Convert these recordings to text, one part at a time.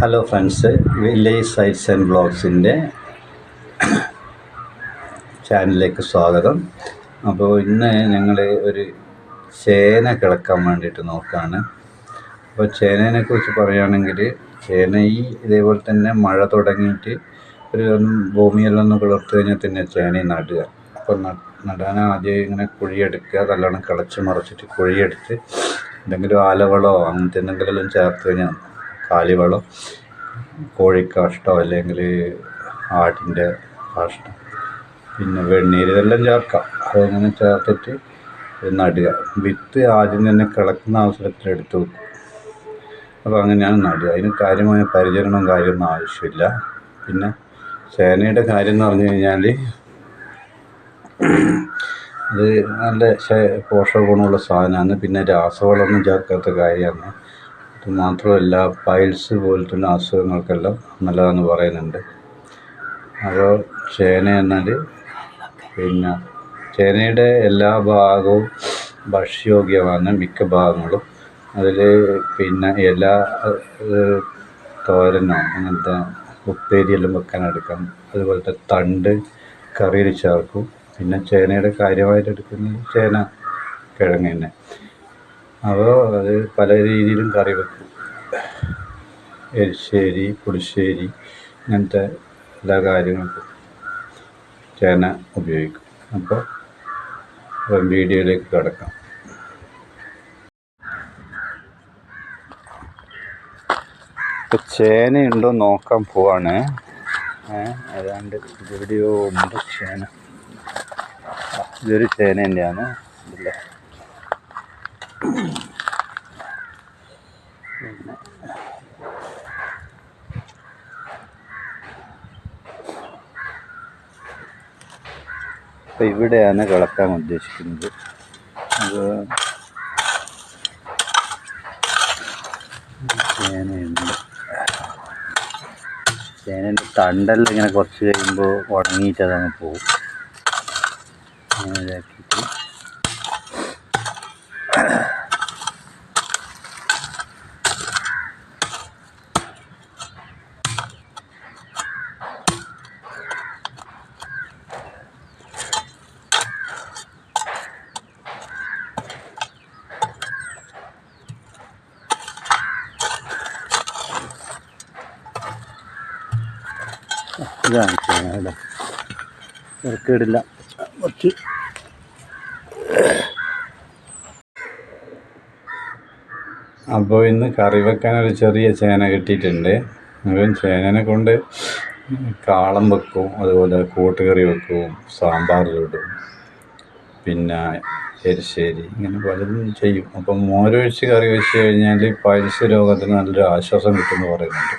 Hello friends, village sites and ബ്ലോഗ്സിൻ്റെ ചാനലിലേക്ക് സ്വാഗതം. അപ്പോൾ ഇന്ന് ഞങ്ങൾ ഒരു ചേന കിളക്കാൻ വേണ്ടിയിട്ട് നോക്കുകയാണ്. അപ്പോൾ ചേനയെ കുറിച്ച് പറയുകയാണെങ്കിൽ, ചേന ഇതേപോലെ തന്നെ മഴ തുടങ്ങിയിട്ട് ഒരു ഭൂമിയെല്ലാം ഒന്ന് കിളർത്ത് കഴിഞ്ഞാൽ തന്നെ ചേന നടുക. അപ്പോൾ നടാൻ ആദ്യം ഇങ്ങനെ കുഴിയെടുക്കുക, നല്ലോണം കിളച്ച് മറിച്ചിട്ട് കുഴിയെടുത്ത് എന്തെങ്കിലും ആലവളോ അങ്ങനത്തെ എന്തെങ്കിലും ചേർത്ത് കഴിഞ്ഞാൽ, കാലിവളം, കോഴിക്കാഷ്ടോ അല്ലെങ്കിൽ ആടിൻ്റെ കാഷ്ടം, പിന്നെ വെണ്ണീര്, ഇതെല്ലാം ചേർക്കാം. അതങ്ങനെ ചേർത്തിട്ട് നടുക. വിത്ത് ആദ്യം തന്നെ കിളക്കുന്ന അവസരത്തിൽ എടുത്ത് വെക്കും. അപ്പോൾ അങ്ങനെയാണ് നടുക. അതിന് കാര്യമായ പരിചരണവും കാര്യമൊന്നും ആവശ്യമില്ല. പിന്നെ ചേനയുടെ കാര്യം എന്ന് പറഞ്ഞു കഴിഞ്ഞാൽ, അത് നല്ല പോഷക ഗുണമുള്ള സാധനമാണ്. പിന്നെ രാസവളമൊന്നും ചേർക്കാത്ത കാര്യമാണ്. അത് മാത്രമല്ല, പൈൽസ് പോലത്തുള്ള അസുഖങ്ങൾക്കെല്ലാം നല്ലതാണെന്ന് പറയുന്നുണ്ട്. അപ്പോൾ ചേന എന്നാൽ, പിന്നെ ചേനയുടെ എല്ലാ ഭാഗവും ഭക്ഷ്യയോഗ്യമാണ്, മിക്ക ഭാഗങ്ങളും. അതിൽ പിന്നെ എല്ലാ തോരനോ അങ്ങനത്തെ ഉപ്പേരിയെല്ലാം വെക്കാൻ എടുക്കാം. അതുപോലത്തെ തണ്ട് കറിയിൽ ചേർക്കും. പിന്നെ ചേനയുടെ കാര്യമായിട്ട് എടുക്കുന്നത് ചേന കിഴങ്ങ് തന്നെ. അപ്പോൾ അത് പല രീതിയിലും കറി വെക്കും. എരിശ്ശേരി, പുളിശ്ശേരി, ഇങ്ങനത്തെ എല്ലാ കാര്യങ്ങൾക്കും ചേന ഉപയോഗിക്കും. അപ്പോൾ വീഡിയോയിലേക്ക് കിടക്കാം. ഇപ്പോൾ ചേനയുണ്ടോ നോക്കാൻ പോവാണ്. ഏതാണ്ട് എവിടെയോ ഉണ്ട് ചേന. ഇതൊരു ചേന തന്നെയാണ്. ഇല്ല, പിന്നെ അപ്പോൾ ഇവിടെയാണ് കിളക്കാൻ ഉദ്ദേശിക്കുന്നത്. അത് ചേനയുണ്ട്. ചേനേൻ്റെ തണ്ടെല്ലാം ഇങ്ങനെ കുറച്ച് കഴിയുമ്പോൾ ഉണങ്ങിയിട്ട് അതങ്ങ് പോകും. അങ്ങനെ ഇതാക്കിയിട്ട് ഇതാണ് ചേന. ഇവിടെ ഇറക്കിടില്ല കുറച്ച്. അപ്പോൾ ഇന്ന് കറി വെക്കാനൊരു ചെറിയ ചേന കിട്ടിയിട്ടുണ്ട്. അപ്പം ചേനനെ കൊണ്ട് കാളം വെക്കും, അതുപോലെ കൂട്ടുകറി വെക്കും, സാമ്പാറിലിടും, പിന്നെ എരിശ്ശേരി, ഇങ്ങനെ പലതും ചെയ്യും. അപ്പം മോരൊഴിച്ച് കറി വെച്ച് കഴിഞ്ഞാൽ പൈൽസ് രോഗത്തിന് നല്ലൊരു ആശ്വാസം കിട്ടുമെന്ന് പറയുന്നുണ്ട്.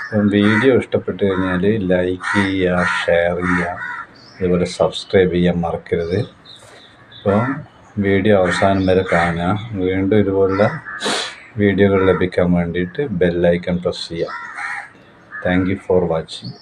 അപ്പം വീഡിയോ ഇഷ്ടപ്പെട്ട് കഴിഞ്ഞാൽ ലൈക്ക് ചെയ്യുക, ഷെയർ ചെയ്യുക, അതുപോലെ സബ്സ്ക്രൈബ് ചെയ്യാൻ മറക്കരുത്. അപ്പോൾ വീഡിയോ അവസാനം വരെ കാണുക. വീണ്ടും ഇതുപോലുള്ള വീഡിയോകൾ ലഭിക്കാൻ വേണ്ടിയിട്ട് ബെല്ലൈക്കൺ പ്രസ് ചെയ്യുക. Thank you for watching.